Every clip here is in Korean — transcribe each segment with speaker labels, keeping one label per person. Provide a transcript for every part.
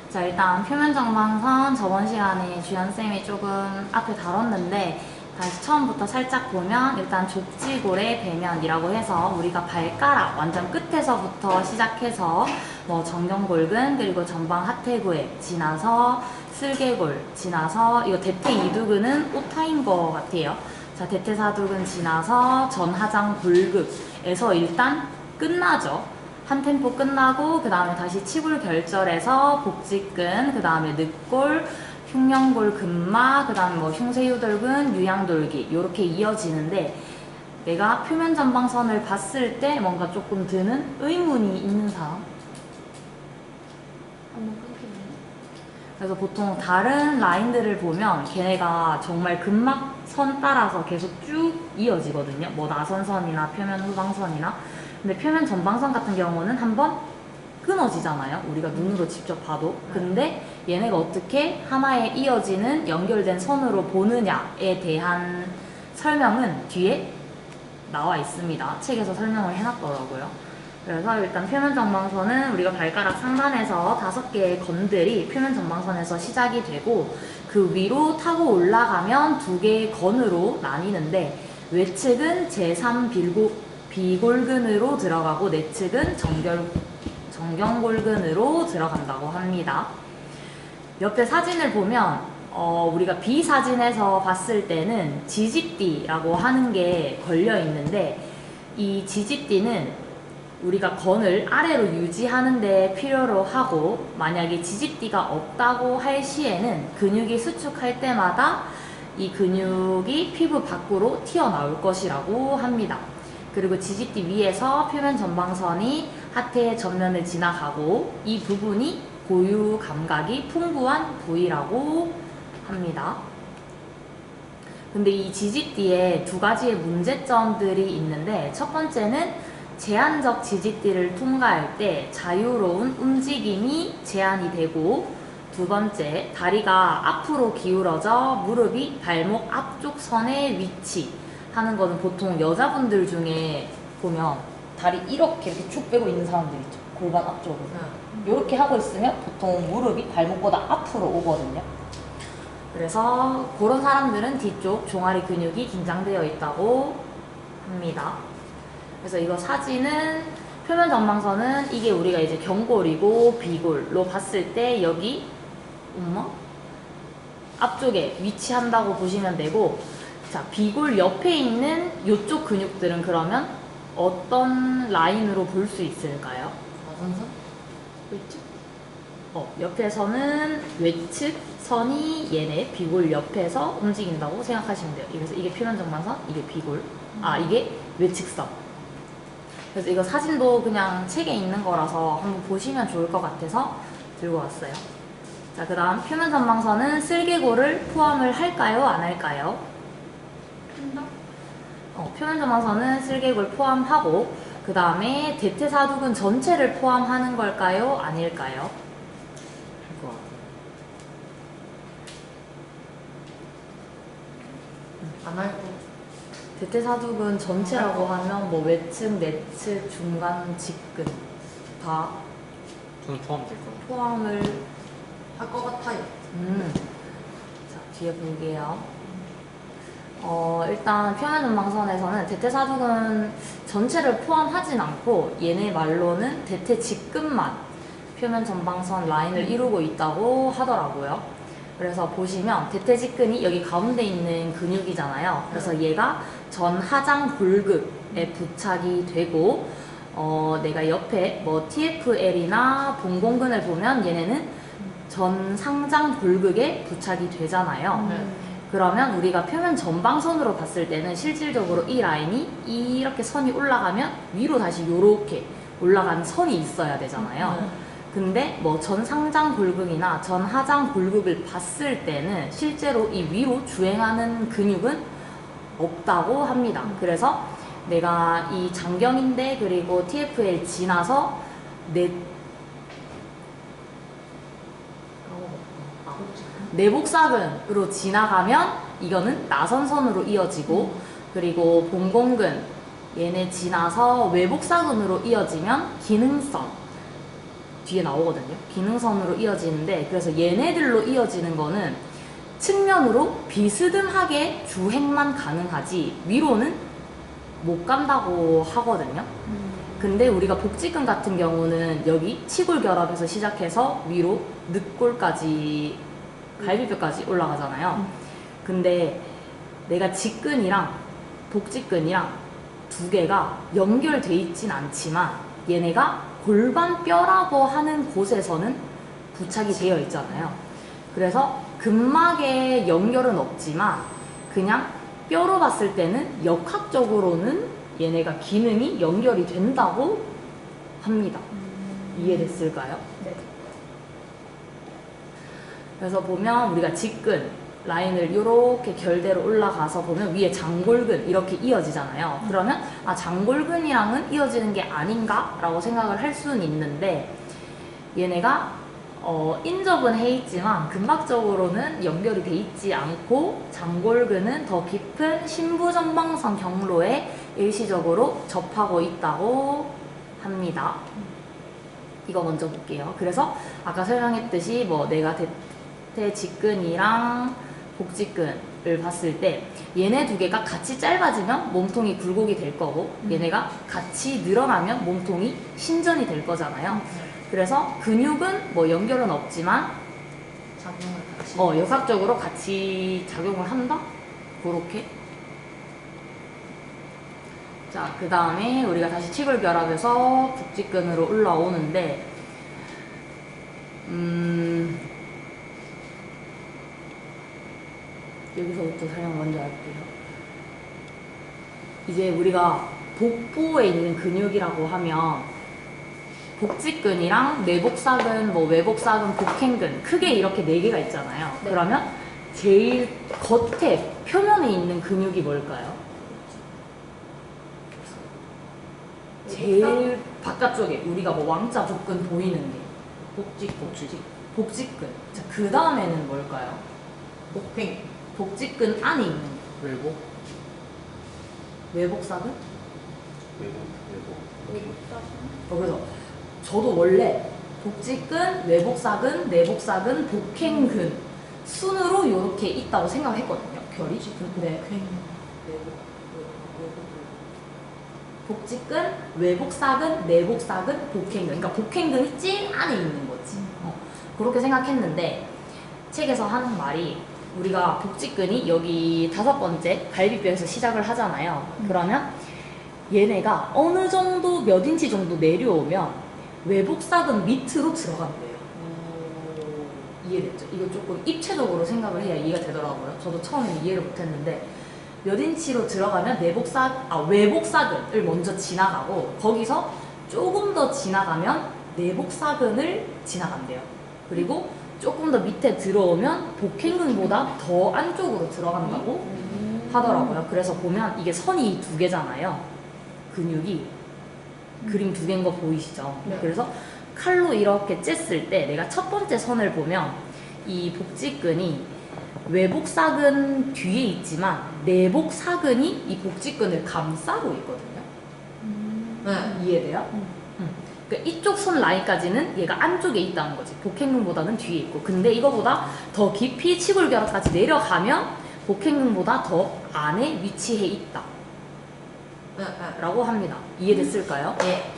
Speaker 1: 자, 일단 표면정방선 저번 시간에 주연쌤이 조금 앞에 다뤘는데 다시 처음부터 살짝 보면 일단 족지골의 배면이라고 해서 우리가 발가락 완전 끝에서부터 시작해서 뭐 정경골근 그리고 전방 하태구에 지나서 슬개골 지나서 이거 대퇴이두근은 오타인 것 같아요. 자, 대퇴사두근 지나서 전하장 골극에서 일단 끝나죠. 한 템포 끝나고 그 다음에 다시 치골 결절해서 복직근, 그 다음에 늑골, 흉년골 근마, 그 다음에 뭐 흉쇄유돌근, 유양돌기 이렇게 이어지는데 내가 표면 전방선을 봤을 때 뭔가 조금 드는 의문이 있는 사람?
Speaker 2: 한번 끊기네.
Speaker 1: 그래서 보통 다른 라인들을 보면 걔네가 정말 근막선 따라서 계속 쭉 이어지거든요. 뭐 나선선이나 표면 후방선이나. 근데 표면 전방선 같은 경우는 한번 끊어지잖아요. 우리가 눈으로 직접 봐도. 근데 얘네가 어떻게 하나에 이어지는 연결된 선으로 보느냐에 대한 설명은 뒤에 나와 있습니다. 책에서 설명을 해놨더라고요. 그래서 일단 표면 전방선은 우리가 발가락 상단에서 5개의 건들이 표면 전방선에서 시작이 되고 그 위로 타고 올라가면 2개의 건으로 나뉘는데 외측은 비골근으로 들어가고 내측은 정경골근으로 들어간다고 합니다. 옆에 사진을 보면 우리가 B 사진에서 봤을 때는 지지띠라고 하는 게 걸려 있는데 이 지지띠는 우리가 건을 아래로 유지하는 데 필요로 하고 만약에 지지띠가 없다고 할 시에는 근육이 수축할 때마다 이 근육이 피부 밖으로 튀어나올 것이라고 합니다. 그리고 지지띠 위에서 표면 전방선이 하태의 전면을 지나가고 이 부분이 고유 감각이 풍부한 부위라고 합니다. 근데 이 지지띠에 2가지의 문제점들이 있는데 첫 번째는 제한적 지지띠를 통과할 때 자유로운 움직임이 제한이 되고 두 번째, 다리가 앞으로 기울어져 무릎이 발목 앞쪽 선에 위치하는 거는 보통 여자분들 중에 보면 다리 이렇게 쭉 빼고 있는 사람들 있죠. 골반 앞쪽으로. 이렇게 하고 있으면 보통 무릎이 발목보다 앞으로 오거든요. 그래서 그런 사람들은 뒤쪽 종아리 근육이 긴장되어 있다고 합니다. 그래서 이거 사진은 표면 전방선은 이게 우리가 이제 경골이고 비골로 봤을 때 여기 앞쪽에 위치한다고 보시면 되고 자 비골 옆에 있는 이쪽 근육들은 그러면 어떤 라인으로 볼 수 있을까요?
Speaker 2: 나선선? 외측?
Speaker 1: 옆에서는 외측 선이 얘네 비골 옆에서 움직인다고 생각하시면 돼요. 그래서 이게 표면 전방선, 이게 비골, 이게 외측선. 그래서 이거 사진도 그냥 책에 있는 거라서 한번 보시면 좋을 것 같아서 들고 왔어요. 자, 그 다음 표면 전방선은 슬개골을 포함을 할까요? 안 할까요?
Speaker 2: 한다?
Speaker 1: 표면 전방선은 슬개골 포함하고 그 다음에 대퇴사두근 전체를 포함하는 걸까요? 아닐까요?
Speaker 3: 할 것 같아요.
Speaker 2: 안 할 거.
Speaker 1: 대퇴사두근 전체라고 하면 뭐 외측, 내측, 중간, 직근 다
Speaker 3: 저는 포함될 거예요.
Speaker 1: 포함을
Speaker 2: 할 것 같아요.
Speaker 1: 자, 뒤에 볼게요. 일단 표면 전방선에서는 대퇴사두근 전체를 포함하진 않고 얘네 말로는 대퇴 직근만 표면 전방선 라인을 이루고 있다고 하더라고요. 그래서 보시면 대퇴 직근이 여기 가운데 있는 근육이잖아요. 그래서 얘가 전하장 골극에 부착이 되고 내가 옆에 뭐 TFL이나 봉공근을 보면 얘네는 전상장 골극에 부착이 되잖아요. 그러면 우리가 표면 전방선으로 봤을 때는 실질적으로 이 라인이 이렇게 선이 올라가면 위로 다시 요렇게 올라가는 선이 있어야 되잖아요. 근데 뭐 전상장 골극이나 전하장 골극을 봤을 때는 실제로 이 위로 주행하는 근육은 없다고 합니다. 그래서 내가 이 장경인대 그리고 TFL 지나서 내복사근으로 지나가면 이거는 나선선으로 이어지고 그리고 봉공근 얘네 지나서 외복사근으로 이어지면 기능선 뒤에 나오거든요. 기능선으로 이어지는데 그래서 얘네들로 이어지는 거는 측면으로 비스듬하게 주행만 가능하지 위로는 못 간다고 하거든요. 근데 우리가 복직근 같은 경우는 여기 치골결합에서 시작해서 위로 늑골까지 갈비뼈까지 올라가잖아요. 근데 내가 직근이랑 복직근이랑 두 개가 연결돼 있진 않지만 얘네가 골반뼈라고 하는 곳에서는 부착이 되어 있잖아요. 그래서 근막에 연결은 없지만 그냥 뼈로 봤을 때는 역학적으로는 얘네가 기능이 연결이 된다고 합니다. 이해됐을까요?
Speaker 2: 네.
Speaker 1: 그래서 보면 우리가 직근 라인을 이렇게 결대로 올라가서 보면 위에 장골근 이렇게 이어지잖아요. 그러면 아 장골근이랑은 이어지는 게 아닌가? 라고 생각을 할 수는 있는데 얘네가 인접은 해 있지만 근막적으로는 연결이 돼 있지 않고 장골근은 더 깊은 심부전방선 경로에 일시적으로 접하고 있다고 합니다. 이거 먼저 볼게요. 그래서 아까 설명했듯이 뭐 내가 대퇴직근이랑 복직근을 봤을 때 얘네 두 개가 같이 짧아지면 몸통이 굴곡이 될 거고 얘네가 같이 늘어나면 몸통이 신전이 될 거잖아요. 그래서 근육은 뭐 연결은 없지만
Speaker 2: 작용을 같이.
Speaker 1: 역학적으로 같이 작용을 한다? 그렇게. 자, 그 다음에 우리가 다시 치골결합에서 복직근으로 올라오는데 여기서부터 설명 먼저 할게요. 이제 우리가 복부에 있는 근육이라고 하면 복직근이랑 내복사근, 뭐 외복사근, 복행근 크게 이렇게 네 개가 있잖아요.
Speaker 2: 네.
Speaker 1: 그러면 제일 겉에 표면에 있는 근육이 뭘까요? 제일 바깥쪽에 우리가 뭐 왕자 복근 보이는 게 복직근. 자, 그 다음에는 뭘까요?
Speaker 2: 복행.
Speaker 1: 복직근 안에 있는 거.
Speaker 3: 외복?
Speaker 1: 외복사근?
Speaker 4: 외국.
Speaker 1: 그래서 저도 원래 복직근, 외복사근, 내복사근, 복행근 순으로 이렇게 있다고 생각했거든요. 결이. 근데 복직근, 외복사근, 내복사근, 복행근. 그러니까 복행근이 제일 안에 있는 거지. 그렇게 생각했는데 책에서 하는 말이 우리가 복직근이 여기 5번째 갈비뼈에서 시작을 하잖아요. 그러면 얘네가 어느 정도 몇 인치 정도 내려오면 외복사근 밑으로 들어간대요. 이해됐죠? 이거 조금 입체적으로 생각을 해야 이해가 되더라고요. 저도 처음에는 이해를 못했는데 몇 인치로 들어가면 외복사근을 먼저 지나가고 거기서 조금 더 지나가면 내복사근을 지나간대요. 그리고 조금 더 밑에 들어오면 복행근보다 더 안쪽으로 들어간다고 하더라고요. 그래서 보면 이게 선이 두 개잖아요. 근육이 그림 두 개인 거 보이시죠?
Speaker 2: 네.
Speaker 1: 그래서 칼로 이렇게 쬐을 때 내가 첫 번째 선을 보면 이 복직근이 외복사근 뒤에 있지만 내복사근이 이 복직근을 감싸고 있거든요.
Speaker 2: 네.
Speaker 1: 이해돼요? 그러니까 이쪽 선 라인까지는 얘가 안쪽에 있다는 거지. 복행근보다는 뒤에 있고. 근데 이거보다 더 깊이 치골결합까지 내려가면 복행근보다 더 안에 위치해 있다.
Speaker 2: 네.
Speaker 1: 라고 합니다. 이해됐을까요?
Speaker 2: 예.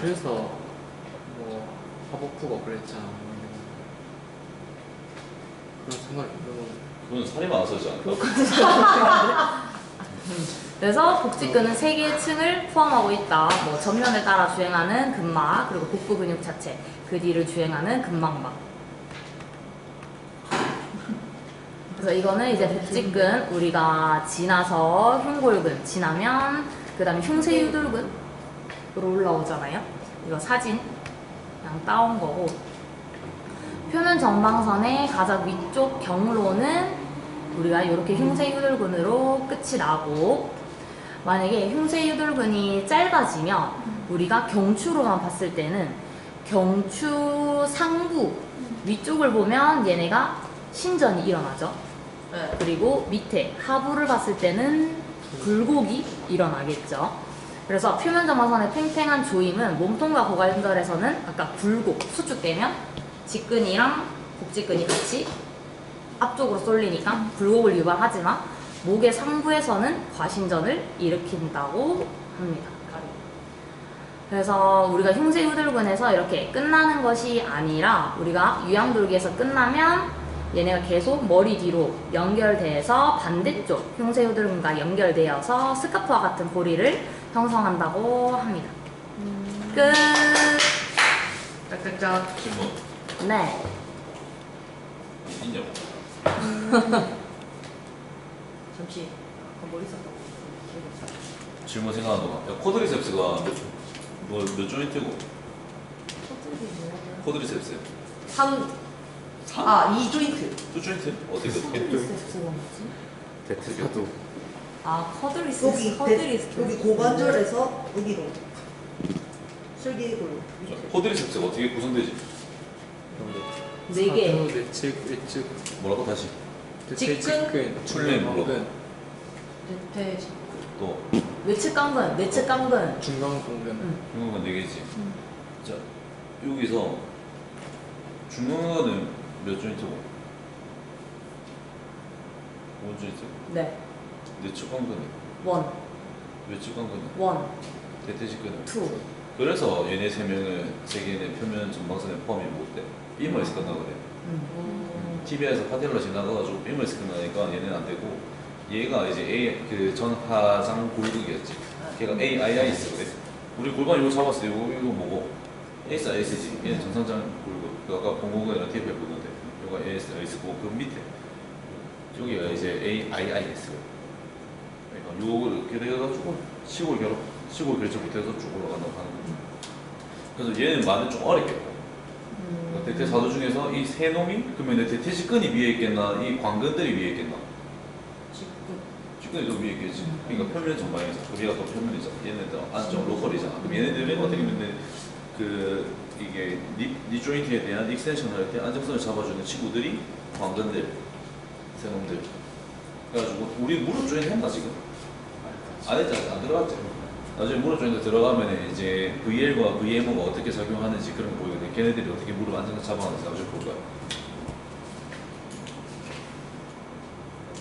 Speaker 3: 그래서 뭐 하복부가 그랬잖아. 그런 생각이 들어.
Speaker 4: 그건 살이 많아서지 않을까?
Speaker 1: 그래서 복직근은 3개의 층을 포함하고 있다. 뭐 전면을 따라 주행하는 근막, 그리고 복부 근육 자체, 그 뒤를 주행하는 근막막. 그래서 이거는 이제 복직근 우리가 지나서 흉골근 지나면 그 다음에 흉쇄유돌근으로 올라오잖아요. 이거 사진 그냥 따온 거고, 표면 전방선의 가장 위쪽 경로는 우리가 이렇게 흉쇄유돌근으로 끝이 나고, 만약에 흉쇄유돌근이 짧아지면 우리가 경추로만 봤을 때는 경추 상부 위쪽을 보면 얘네가 신전이 일어나죠.
Speaker 2: 네.
Speaker 1: 그리고 밑에 하부를 봤을 때는 굴곡이 일어나겠죠. 그래서 표면점화선의 팽팽한 조임은 몸통과 고관절에서는 아까 굴곡, 수축되면 직근이랑 복직근이 같이 앞쪽으로 쏠리니까 굴곡을 유발하지만 목의 상부에서는 과신전을 일으킨다고 합니다. 그래서 우리가 흉쇄유들근에서 이렇게 끝나는 것이 아니라 우리가 유양돌기에서 끝나면 얘네가 계속 머리 뒤로 연결돼서 반대쪽 흉쇄유들근과 연결되어서 스카프와 같은 고리를 형성한다고 합니다. 끝.
Speaker 2: 짝짝짝.
Speaker 4: 질문
Speaker 1: 네.
Speaker 4: 있냐고.
Speaker 2: 잠시 머리 썼다고.
Speaker 4: 질문 생각하는 동안 야, 코드리셉스가 몇 조인트고? 코드리셉스
Speaker 2: 3.
Speaker 4: 3?
Speaker 2: 아, 2조인트.
Speaker 4: 2조인트? 어떻게
Speaker 1: 커드리셉스가 뭐지?
Speaker 3: 대퇴사도
Speaker 1: 아, 커드리스.
Speaker 2: 여기 고관절에서 여기로. 슬개골.
Speaker 4: 코드리셉스가 어떻게 구성되지?
Speaker 1: 네 개.
Speaker 3: 내측, 외측,
Speaker 4: 뭐라고 다시?
Speaker 3: 대퇴,
Speaker 2: 직근,
Speaker 3: 직근,
Speaker 4: 출근,
Speaker 3: 중간근,
Speaker 2: 대퇴.
Speaker 4: 또
Speaker 1: 외측 강근, 내측 강근.
Speaker 3: 중간근근.
Speaker 4: 중간근 4개지. 자 여기서 중간근은 몇 조인트고? 5조인트?
Speaker 1: 네.
Speaker 4: 내측 관근은?
Speaker 1: 원,
Speaker 4: 외측 관근은?
Speaker 1: 원,
Speaker 4: 대퇴직근은?
Speaker 1: 투.
Speaker 4: 그래서 얘네 3명은 세계인의 표면 전방선에 포함이 못돼. 빔머에서 끝나거든. TV에서 파텔러 지나가가지고 빔머에서 끝나니까 얘는 안 되고 얘가 이제 A 그 전하장 골격이었지. 걔가 AIS거든. 우리 골반 이거 잡았을 때 이거 뭐고? ASIS지. 얘는 정상장 골격. 그 아까 공공근이랑 TV에 보는데 이거 ASIS고 그 밑에 여기가 이제 AIIS. 그러니까 요거를 이렇게 돼가지고 시골 결정 못해서 쭉 올라간다고 하는 거죠. 그래서 얘는 말은 좀 어렵겠고. 그러니까 대퇴 사도 중에서 이 세 놈이 그러면 대퇴직근이 위에 있겠나, 이 관근들이 위에 있겠나? 직근이 더 위에 있겠지. 그러니까 표면 전방이잖아. 얘가 또 표면이잖아. 얘는 또 안쪽 로컬이잖아. 그럼 얘네들은 어떻게 보면 그 이게 니 조인트에 대한 익스텐션을 할 때 안정성을 잡아주는 친구들이 관근들, 세 놈들. 그래가지고 우리 무릎 조인트 했나 지금? 안 했잖아. 안 들어갔지. 나중에 무릎 조인트 들어가면 이제 VL과 VMO가 어떻게 작용하는지 그런 거 보이거든. 걔네들이 어떻게 무릎 안정성 잡아가는지 나중에 볼 거야.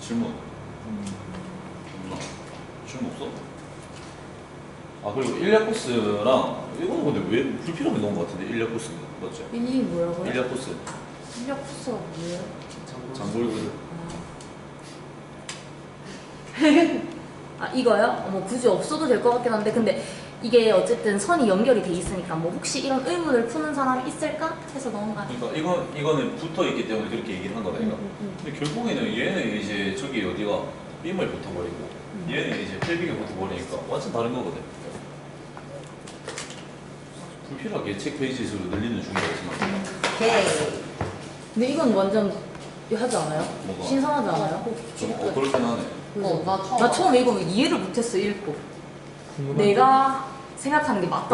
Speaker 4: 질문. 질문 없어? 아 그리고 일리아 코스랑 이거는 근데 왜 불필요하게 넣은 것 같은데 일리아 코스 맞지?
Speaker 1: 이름이 뭐라고요?
Speaker 4: 일리아 코스
Speaker 1: 인력 코스가 뭐예요?
Speaker 4: 장골근
Speaker 1: 아, 이거요? 뭐 굳이 없어도 될 것 같긴 한데 근데 이게 어쨌든 선이 연결이 돼 있으니까 뭐 혹시 이런 의문을 푸는 사람이 있을까 해서 넣은 거 아니에요?
Speaker 4: 그러니까 이거는 붙어 있기 때문에 그렇게 얘기를 한 거다 이거. 근데 결국에는 얘는 이제 저기 어디가 빔을 붙어버리고 얘는 이제 펠빅에 붙어버리니까 완전 다른 거거든. 불필요하게 책 페이지 수를 늘리는 중이라 지만
Speaker 2: 오케이.
Speaker 1: 근데 이건 완전 하지 않아요?
Speaker 4: 뭐가?
Speaker 1: 신선하지 않아요?
Speaker 4: 좀 그렇긴 하네.
Speaker 2: 나 처음.
Speaker 1: 나 처음에 이거 이해를 못했어 읽고
Speaker 3: 궁금한데?
Speaker 1: 내가 생각하는 게 맞다